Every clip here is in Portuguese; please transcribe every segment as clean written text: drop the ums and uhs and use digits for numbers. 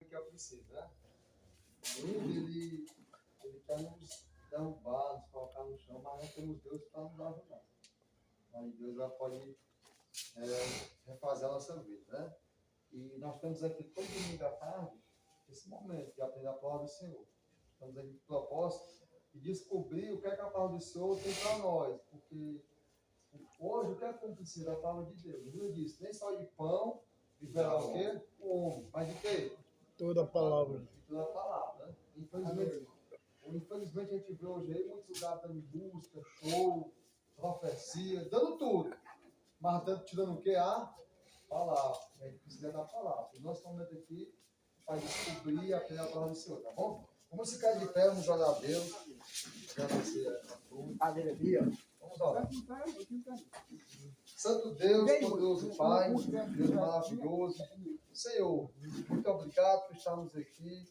que é o princípio, né? Ele quer nos derrubar, nos colocar no chão, mas nós temos Deus para nos ajudar. Aí Deus já pode refazer a nossa vida, né? E nós temos aqui todo domingo à tarde esse momento de aprender a palavra do Senhor. Estamos aqui com o propósito de descobrir o que é que a palavra do Senhor tem para nós, porque hoje o que é como precisa da palavra de Deus? Jesus disse, nem só de pão viverá o quê? O homem, mas de quê? Toda a palavra. De toda a palavra, né? Infelizmente a gente vê hoje aí muitos lugares dando música, show, profecia, dando tudo. Mas te dando o quê? A palavra. A gente precisa da palavra. E nosso momento aqui para descobrir e aprender a palavra do Senhor, tá bom? Vamos ficar de pé, vamos orar a Deus. Agradecer a tudo. Vamos orar. Santo Deus, poderoso Pai, Deus maravilhoso. Senhor, muito obrigado por estarmos aqui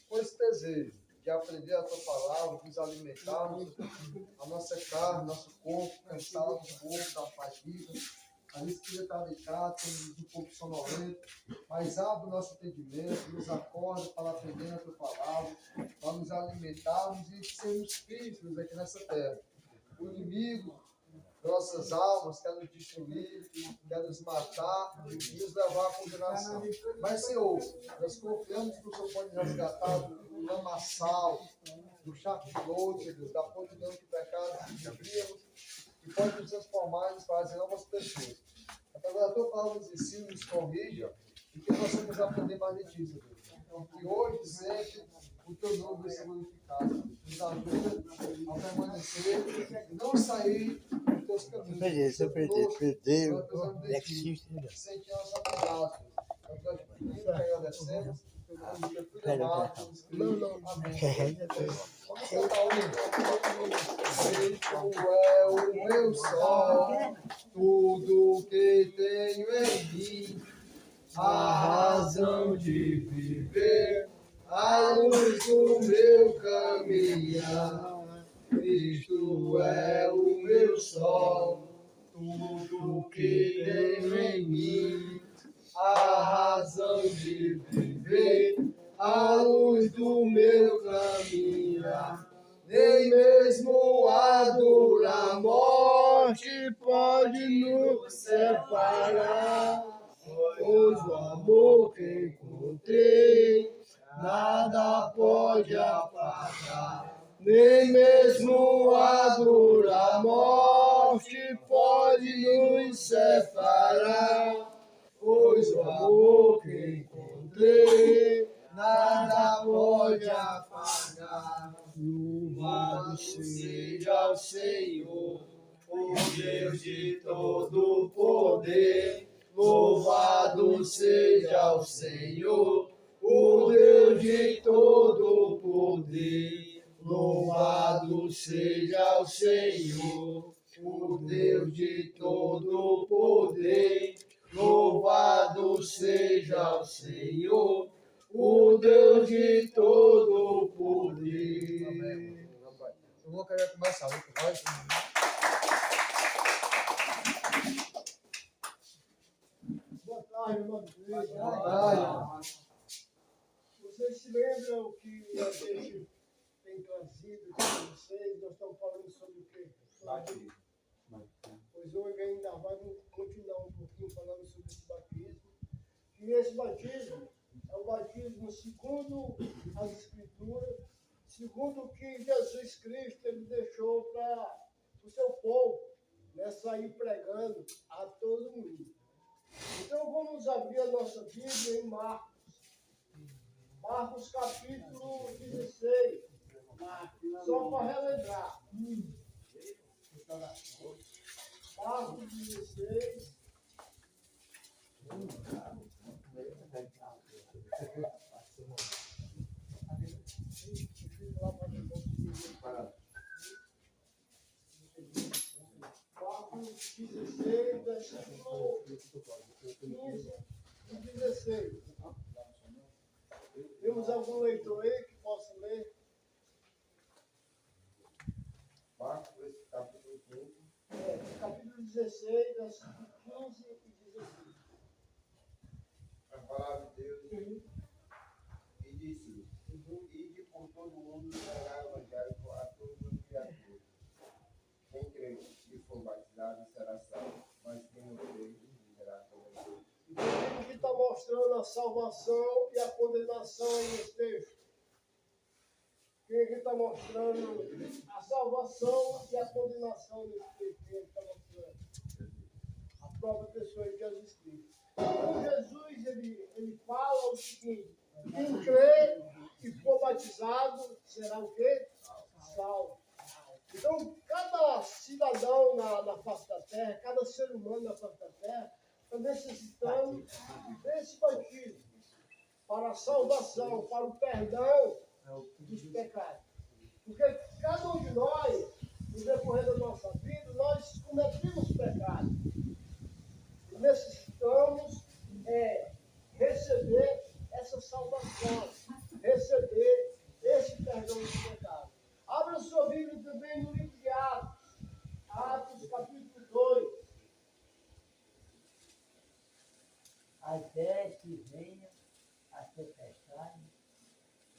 com esse desejo de aprender a Tua palavra, de nos alimentarmos, a nossa carne, nosso corpo, cansado do corpo, da fadiga. A gente queria estar deitado, estamos um pouco sonolento, mas abre o nosso entendimento, nos acorda para aprender a Tua palavra, para nos alimentarmos e sermos físicos aqui nessa terra. O inimigo, nossas almas, quer nos destruir, quer nos matar e nos levar à condenação. Mas, Senhor, nós confiamos que o Senhor pode resgatar do lamaçal, do chaco de lodo, Deus, da podridão de pecado que vivíamos, e pode nos transformar e nos fazer novas pessoas. Através da Tua palavra nos ensina, nos corrija, e que nós possamos aprender mais de Ti, Deus. Que hoje, sempre, o Teu nome vai ser glorificado. Nos ajuda a permanecer e não sair dos Teus caminhos. Perdeu. Sentir a nossa pegada. Nós pedimos que agradecemos. Amém. Vamos cantar o Tu é o meu sol, tudo que tenho em mim, a razão de viver, a luz do meu caminhar. Cristo é o meu sol, tudo que tenho em mim, a razão de viver, a luz do meu caminhar. Nem mesmo a dura morte pode nos separar, pois o amor que encontrei nada pode apagar. Nem mesmo a dura morte pode nos separar, pois o amor que encontrei nada pode apagar. Louvado seja o Senhor, o Deus de todo poder. Louvado seja o Senhor, o Deus de todo poder. Louvado seja o Senhor, o Deus de todo poder. Louvado seja o Senhor, o Deus de todo poder. Amém. Eu vou querer começar, vai. Boa tarde, irmão. Boa tarde. Vocês se lembram que a gente tem trazido com vocês? Nós estamos falando sobre o quê? Batismo. Pois hoje ainda vai continuar um pouquinho falando sobre esse batismo. E esse batismo é o batismo segundo as Escrituras, segundo o que Jesus Cristo ele deixou para o seu povo, né, sair pregando a todo mundo. Então vamos abrir a nossa Bíblia em Marcos. Marcos capítulo 16. Só para relembrar. Marcos 16. Marcos 16, versículo 15 e 16. Temos algum leitor aí que possa ler? Marcos, capítulo 15. Capítulo 16, versículo 15 e 16. A palavra de Deus. todo mundo será evangélico a toda criatura. Quem crê e for batizado será salvo, mas quem não crê será condenado. Então, o que está mostrando a salvação e a condenação aí nesse texto? Quem está mostrando a salvação e a condenação nesse texto? Quem está mostrando? A própria pessoa de Jesus Cristo. Então, Jesus, ele fala o seguinte: quem crê e for batizado será o quê? Salvo. Então, cada cidadão na face da terra, cada ser humano na face da terra, está necessitando desse batismo para a salvação, para o perdão dos pecados. Porque cada um de nós, no decorrer da nossa vida, nós cometemos pecados. E necessitamos receber essa salvação, receber esse perdão dos pecados. Abra sua Bíblia também no livro de Atos, Atos capítulo 2. Até que venha a tempestade.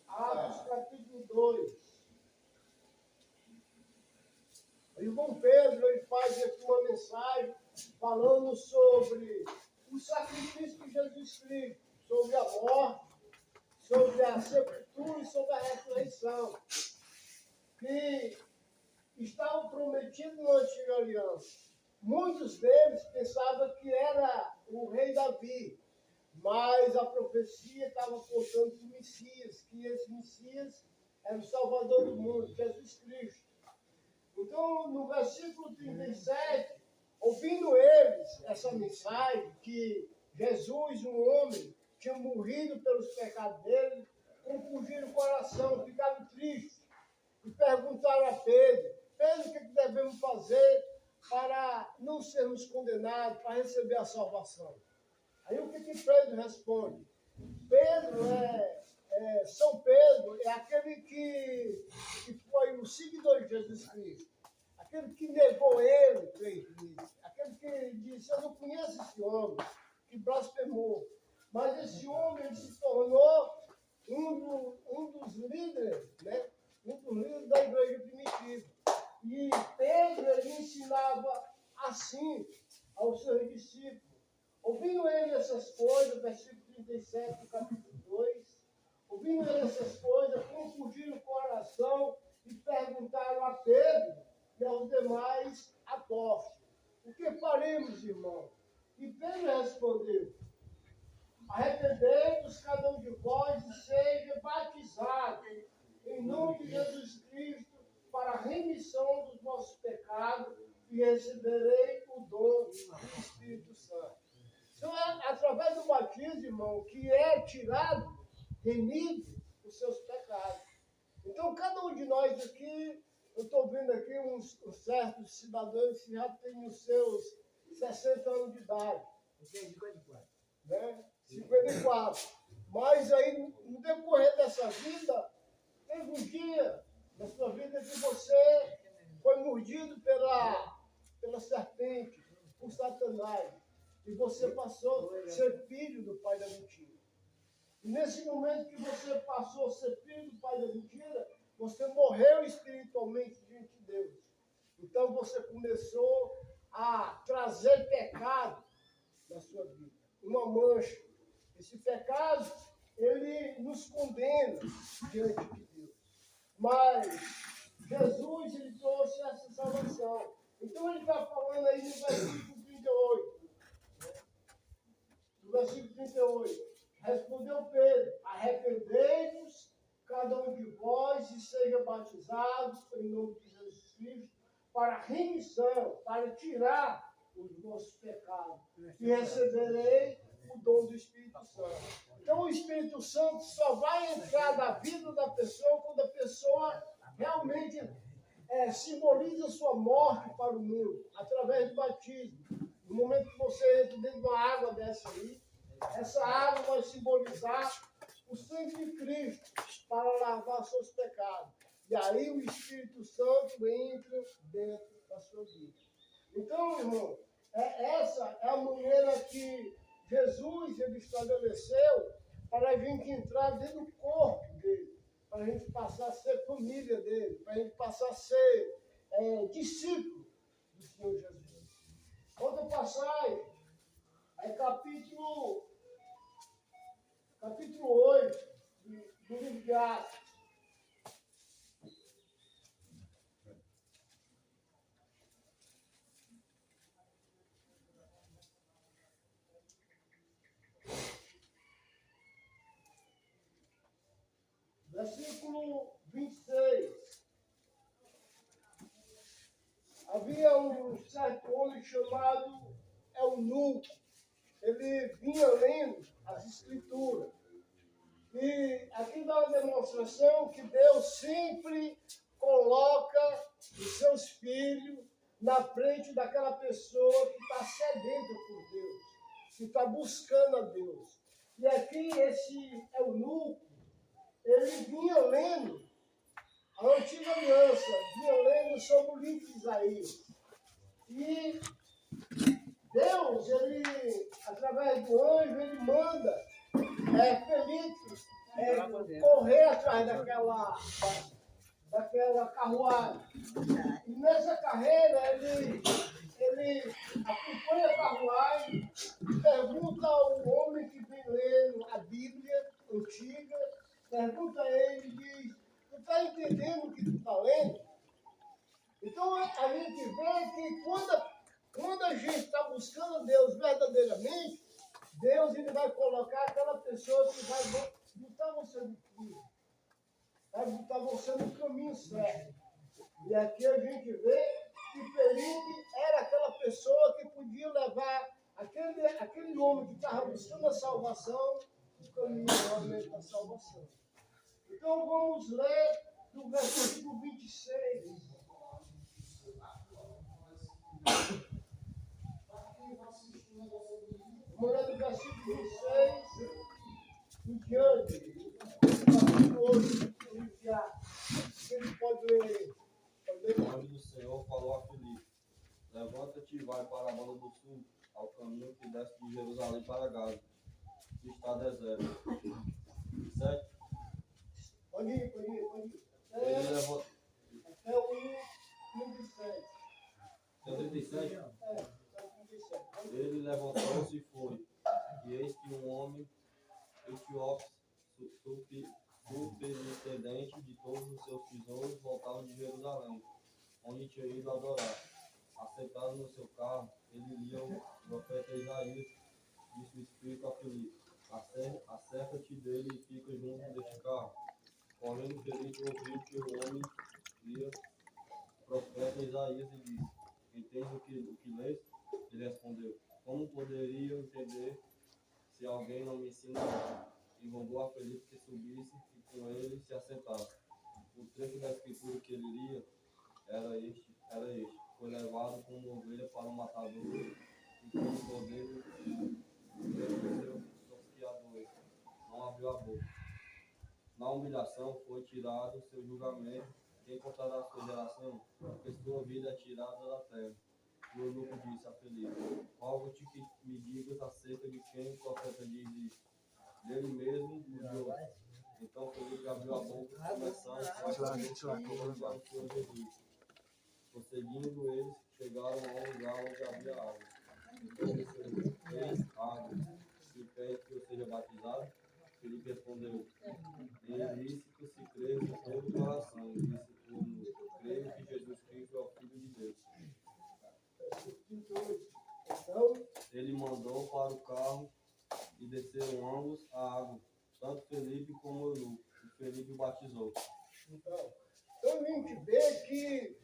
Atos capítulo 2. O irmão Pedro ele faz aqui uma mensagem falando sobre o sacrifício de Jesus Cristo, sobre a morte, sobre a sepultura e sobre a ressurreição, que estavam prometidos na antiga aliança. Muitos deles pensavam que era o rei Davi, mas a profecia estava apontando para o Messias, que esse Messias era o Salvador do mundo, Jesus Cristo. Então, no versículo 37, ouvindo eles essa mensagem, que Jesus, um homem, tinha morrido pelos pecados dele, compungiram o coração, ficaram tristes, e perguntaram a Pedro: Pedro, o que devemos fazer para não sermos condenados, para receber a salvação? Aí o que Pedro responde? São Pedro é aquele que foi o seguidor de Jesus Cristo, aquele que negou ele 3 vezes, aquele que disse: eu não conheço esse homem, que blasfemou. Mas esse homem ele se tornou um dos líderes, né? Um dos líderes da igreja primitiva. E Pedro ele ensinava assim aos seus discípulos. Ouvindo ele essas coisas, versículo 37 do capítulo 2, ouvindo ele essas coisas, confundiram o coração e perguntaram a Pedro e aos demais apóstolos: o que faremos, irmão? E Pedro respondeu: arrependei-vos cada um de vós e seja batizado em nome de Jesus Cristo para a remissão dos vossos pecados e receberei o dom do Espírito Santo. Então, é através do batismo, irmão, que é tirado, remido os seus pecados. Então, cada um de nós aqui, eu estou vendo aqui uns certos cidadãos que já têm os seus 60 anos de idade. 54. Né? 54. Mas aí, no decorrer dessa vida, teve um dia na sua vida que você foi mordido pela serpente, por Satanás. E você passou a ser filho do pai da mentira. E nesse momento que você passou a ser filho do pai da mentira, você morreu espiritualmente diante de Deus. Então você começou a trazer pecado na sua vida, uma mancha. Esse pecado, ele nos condena diante de Deus. Mas Jesus, ele trouxe essa salvação. Então ele está falando aí no versículo 38. No versículo 38. Respondeu Pedro: arrependei-vos, cada um de vós, e seja batizado em nome de Jesus Cristo, para a remissão, para tirar os vossos pecados, e receberei o dom do Espírito Santo. Então o Espírito Santo só vai entrar na vida da pessoa quando a pessoa realmente simboliza sua morte para o mundo, através do batismo. No momento que você entra dentro de uma água dessa aí, essa água vai simbolizar o sangue de Cristo para lavar seus pecados. E aí o Espírito Santo entra dentro da sua vida. Então, irmão, essa é a maneira que Jesus ele estabeleceu para a gente entrar dentro do corpo dele, para a gente passar a família dele, para a gente passar a ser discípulo do Senhor Jesus. Outra passagem é capítulo 8 do livro de Atos. Versículo 26. Havia um certo homem chamado Eunuco. Ele vinha lendo as Escrituras. E aqui dá uma demonstração que Deus sempre coloca os seus filhos na frente daquela pessoa que está sedenta por Deus, que está buscando a Deus. E aqui esse eunuco, ele vinha lendo a antiga aliança, vinha lendo sobre o livro de Isaías. E Deus, ele, através do anjo, ele manda Felipe correr atrás daquela carruagem. E nessa carreira, ele acompanha a carruagem e pergunta ao homem que vem lendo a Bíblia antiga, pergunta a ele, diz, tu está entendendo o que tu está lendo? Então, a gente vê que quando a gente está buscando Deus verdadeiramente, Deus ele vai colocar aquela pessoa que vai botar você no caminho, vai botar você no caminho certo. E aqui a gente vê que Felipe era aquela pessoa que podia levar aquele homem que estava buscando a salvação no caminho realmente da salvação. Então vamos ler do versículo 26. Vamos ler do versículo 26 em diante. Versículo 8. Ele pode ler. O anjo do Senhor falou a Filipe: levanta-te e vai para a banda do sul, ao caminho que desce de Jerusalém para Gaza, que está deserto. 7. Pode ir. Ele levou. Até o 37. Até 37? Até 37. Ele levantou-se e foi. E eis que um homem etíope, superintendente de todos os seus tesouros, voltava de Jerusalém, onde tinha ido adorar. Assentado no seu carro, ele lia o profeta Isaías, disse o Espírito a Filipe: acerca-te dele e fica junto deste carro. Correndo, Filipe ouviu que o homem lia o profeta Isaías e disse: entende o que lês? Ele respondeu: como poderia entender se alguém não me ensina nada? E rogou a Felipe que subisse e com ele se assentasse. O trecho da escritura que ele lia era este. Foi levado como ovelha para o matador, e como cordeiro seus tosquiadores. Não abriu a boca. Na humilhação foi tirado o seu julgamento. Quem contará a sua geração? Porque sua vida é tirada da terra. E o eunuco disse a Felipe: rogo-te que me digas acerca de quem o profeta diz isso. Dele mesmo, o Deus. Então Felipe abriu a boca, começando a o Senhor Jesus. Prosseguindo eles, chegaram a um lugar onde havia água. Então disse: tem água. Se pede que eu seja batizado? Felipe respondeu: ele disse que se crê de todo o coração. E disse o eunuco: creio que Jesus Cristo é o Filho de Deus. Então, Ele mandou para o carro e desceram ambos a água, tanto Felipe como o eunuco, e Felipe o batizou. então a gente vê que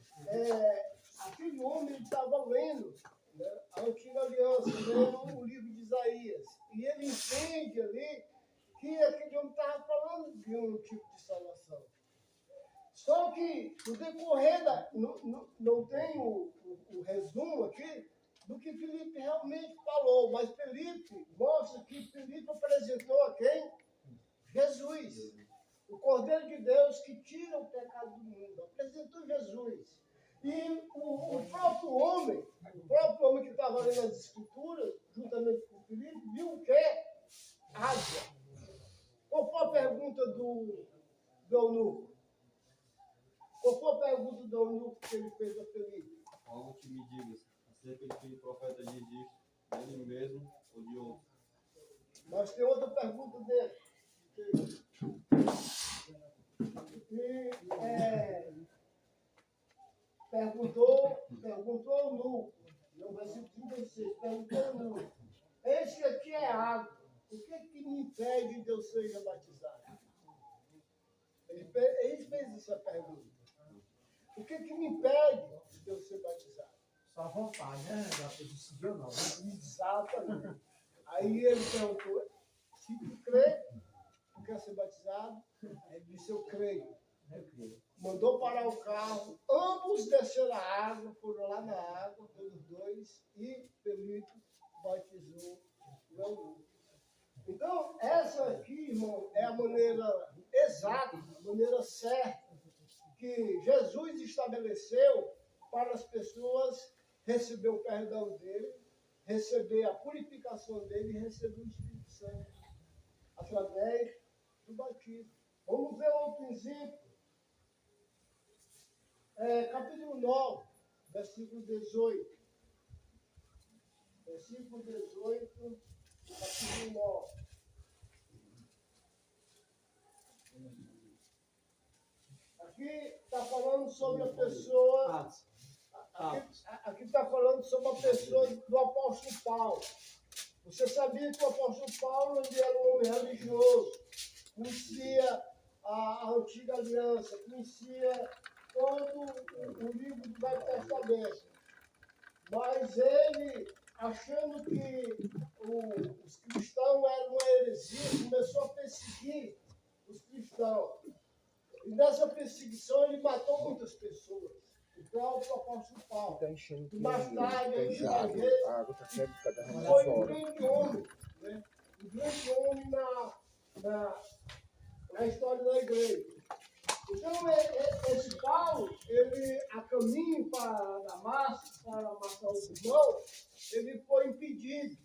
aquele homem estava lendo, né, a antiga aliança, lendo o livro de Isaías. E ele entende ali que aquele homem estava falando de um tipo de salvação. Só que no decorrer não tem o resumo aqui do que Felipe realmente falou, mas Felipe mostra que Felipe apresentou a quem? Jesus, o Cordeiro de Deus que tira o pecado do mundo, apresentou Jesus. E o próprio homem que estava lendo as Escrituras, juntamente com Felipe, viu o quê? Águia. Qual foi a pergunta do eunuco? Qual foi a pergunta do eunuco que ele fez a Felipe? Algo que me digas acerca de que o profeta diz dele mesmo ou de outro. Mas tem outra pergunta dele. Perguntou ao eunuco, no versículo 36, perguntou ao eunuco, eis que aqui é água, o que me impede de eu ser batizado? Ele fez essa pergunta. O que me impede de eu ser batizado? Só a vontade, né? Já decidiu não. Exatamente. Aí ele perguntou, se tu crê, tu quer ser batizado? Aí ele disse, eu creio. Eu creio. Mandou parar o carro, ambos desceram a água, foram lá na água, todos dois, e Felipe batizou o eunuco. Então, essa aqui, irmão, é a maneira exata, a maneira certa que Jesus estabeleceu para as pessoas receber o perdão dele, receber a purificação dele e receber o Espírito Santo através do batismo. Vamos ver outro exemplo. Capítulo 9, versículo 18. Versículo 18, capítulo 9. Aqui está falando sobre a pessoa. Aqui está falando sobre a pessoa do apóstolo Paulo. Você sabia que o apóstolo Paulo ele era um homem religioso, conhecia a antiga aliança, conhecia todo o livro do Velho Testamento. Mas ele, achando que os cristãos eram uma heresia, começou a perseguir os cristãos. E nessa perseguição ele matou muitas pessoas. O próprio apóstolo Paulo. E mais tarde ele foi um grande homem, né? Um grande homem na história da igreja. Então, esse Paulo, ele, a caminho para Damasco, para matar os irmãos, ele foi impedido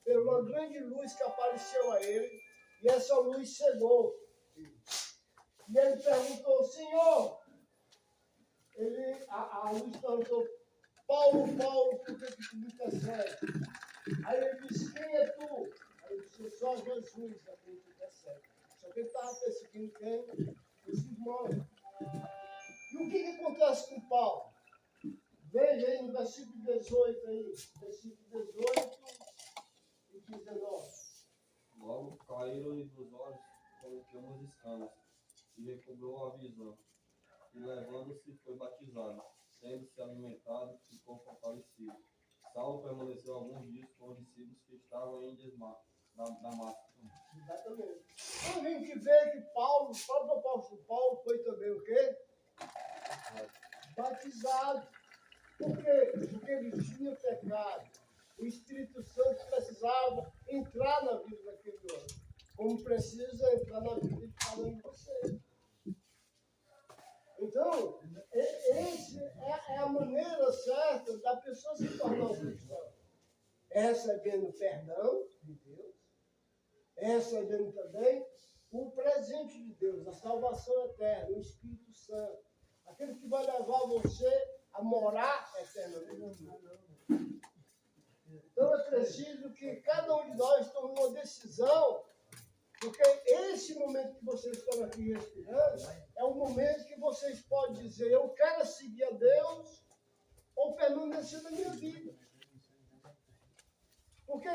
por uma grande luz que apareceu a ele, e essa luz cegou. E ele perguntou, Senhor, a luz perguntou, Paulo, Paulo, por que tu me persegue? Aí ele disse, quem é tu? Aí ele disse, só Jesus a quem tu persegue. Só que ele estava perseguindo quem? Os irmãos. E o que acontece com Paulo? Veja aí no versículo 18 aí, versículo 18 e 19. Logo caíram-lhe dos olhos como que umas escamas, e recobrou a visão. E levando-se, foi batizado. Tendo-se alimentado, ficou fortalecido. Saulo permaneceu alguns dias com os discípulos que estavam em Damasco. Exatamente. Então a gente vê que Paulo, o próprio apóstolo Paulo, foi também o quê? Batizado. Por quê? Porque ele tinha pecado. O Espírito Santo precisava entrar na vida daquele homem. Como precisa entrar na vida de cada um de vocês. Então, essa é a maneira certa da pessoa se tornar um cristão. É recebendo o perdão de Deus, é recebendo também o presente de Deus, a salvação eterna, o Espírito Santo. Aquele que vai levar você a morar eternamente. Então é preciso que cada um de nós tome uma decisão, porque esse momento que vocês estão aqui respirando é o momento que vocês podem dizer, eu quero seguir a Deus ou permanecer na minha vida. Porque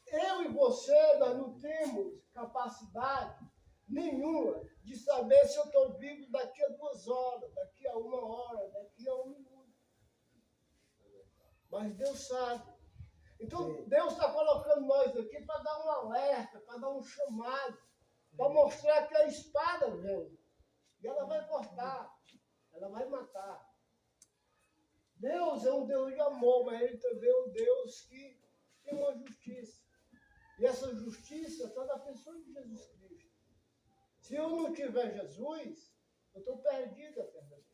eu e você, nós não temos capacidade nenhuma de saber se eu estou vivo daqui a 2 horas, daqui a 1 hora, daqui a 1 minuto. Mas Deus sabe. Então, Deus está colocando nós aqui para dar um alerta, para dar um chamado, para mostrar que a espada vem. E ela vai cortar, ela vai matar. Deus é um Deus de amor, mas Ele também é um Deus que tem uma justiça. E essa justiça está na pessoa de Jesus Cristo. Se eu não tiver Jesus, eu estou perdido eternamente.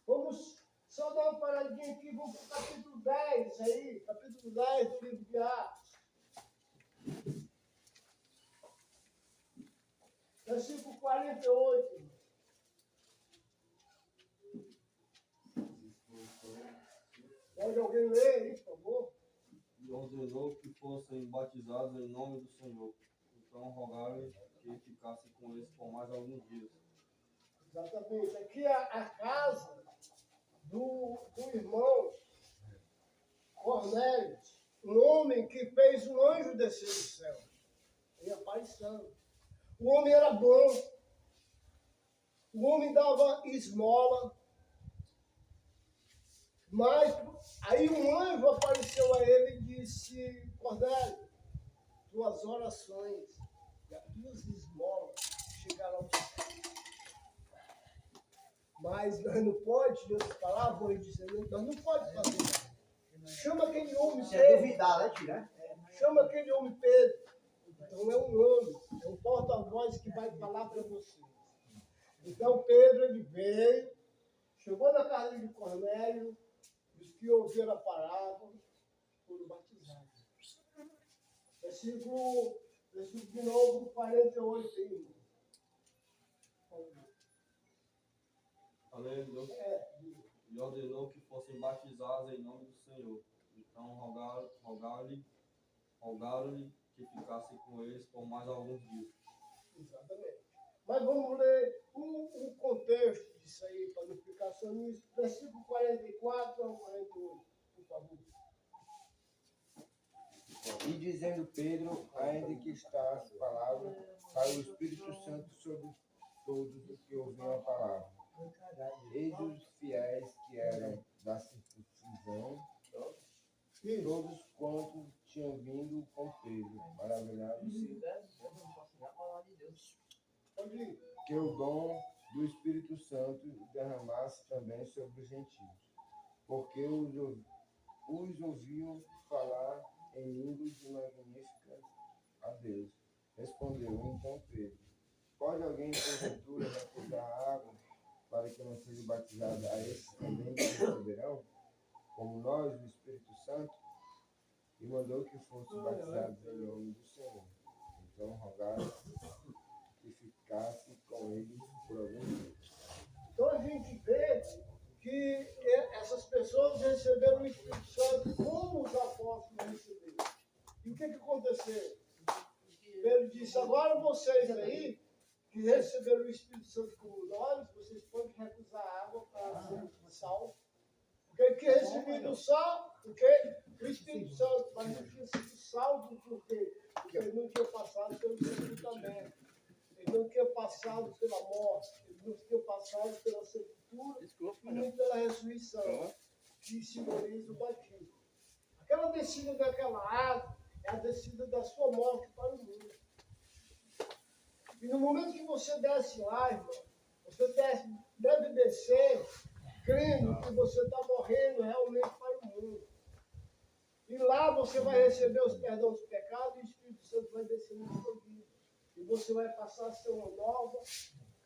Vamos só dar uma paradinha aqui, vamos para o capítulo 10 aí, capítulo 10 do livro de Atos. Versículo 48. Pode alguém ler aí, por favor? E ordenou que fossem batizados em nome do Senhor. Então rogaram-lhe que ficasse com eles por mais alguns dias. Exatamente. Aqui é a casa do irmão Cornélio, um homem que fez um anjo descer do céu, em aparição. O homem era bom, o homem dava esmola, mas aí um anjo apareceu a ele e disse: Cornélio, tuas orações e as tuas esmolas chegaram ao céu. Mas nós não pode, Deus falava, dizendo, nós não pode fazer nada. Chama aquele homem Se é Pedro. duvidar, né, tira? Chama aquele homem Pedro. Então é um homem, é um porta-voz que vai falar para vocês. Então Pedro ele veio, chegou na casa de Cornélio, os que ouviram a parábola foram batizados. Versículo de novo, 48 aí, irmão. Aleluia. E ordenou que fossem batizados em nome do Senhor. Então rogaram-lhe que ficasse com eles por mais alguns dias. Exatamente. Mas vamos ler o contexto disso aí, para não ficar só nisso. Versículo 44 ao 48, por favor. E dizendo Pedro, ainda que está as palavras, caiu o Espírito Santo sobre todos os que ouviam a palavra. Eis os fiéis que eram da circuncisão, todos quantos tinham vindo com Pedro, maravilhavam-se que o dom do Espírito Santo derramasse também sobre os gentios, porque os ouviam falar em línguas magníficas a Deus. Respondeu então Pedro: pode alguém, porventura, recusar água para que não seja batizado a esses também que receberão, como nós, o Espírito Santo? E mandou que fossem batizados em nome do Senhor. Então rogaram que ficasse com eles por algum tempo. Então a gente vê que essas pessoas receberam o Espírito Santo como os apóstolos receberam. E o que aconteceu? Pedro disse: agora vocês aí, que receberam o Espírito Santo como nós, vocês podem recusar água para ser salvo. Porque que receberam o sal, porque o Espírito Santo, mas não tinha sido salvo por quê? Porque ele não tinha passado pelo sepultamento, ele não tinha passado pela morte, ele não tinha passado pela sepultura e nem pela ressurreição, que simboliza o batismo. Aquela descida daquela água é a descida da sua morte para o mundo. E no momento que você desce lá, irmão, você deve descer crendo que você está morrendo realmente para o mundo. E lá você vai receber os perdões dos pecados e o Espírito Santo vai descer na sua vida. E você vai passar a ser uma nova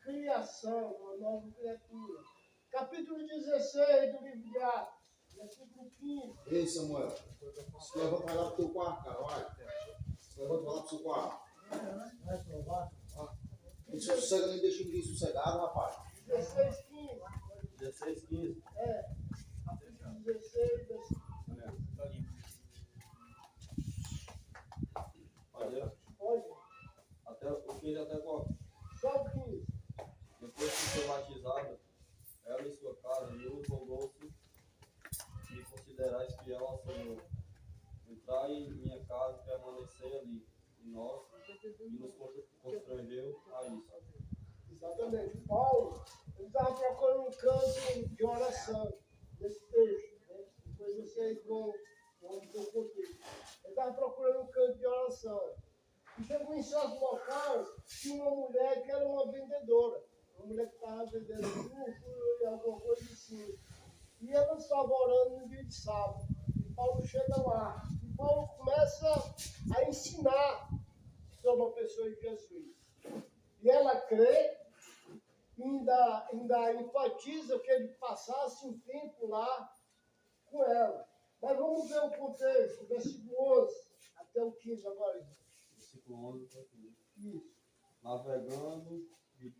criação, uma nova criatura. Capítulo 16 do livro de Atos, versículo 15. Ei, Samuel, se levanta lá pro teu quarto, cara, vai. Se levanta lá pro seu quarto. Não se sossega nem deixa ninguém sossegado, rapaz. 16, 15. 16, 15. É. 16, versículo. Pode. Até o 15 até qual? Só o 15. Depois que foi batizado, ela e sua casa, Deus rogou-se de considerais fiel ao Senhor. Entrai em minha casa e permanecei ali. E nos constrangeu a isso. Exatamente. Paulo, ele estava procurando um canto de oração nesse texto. Né? Depois vocês vão ter o contexto. Ele estava procurando um canto de oração. E chegou em certo local, tinha uma mulher que era uma vendedora. Uma mulher que estava vendendo suco e alguma coisa assim. E ela estava orando no dia de sábado. E Paulo chega lá. E Paulo começa a ensinar sobre a pessoa de Jesus. E ela crê, ainda enfatiza que ele passasse um tempo lá com ela. Mas vamos ver o contexto, versículo 11 até o 15 agora. Versículo 11 até 15. Isso. Navegando de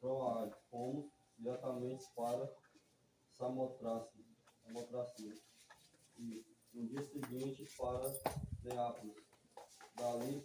Troade, fomos diretamente para Samotracia. e no dia seguinte para Neápolis. Dali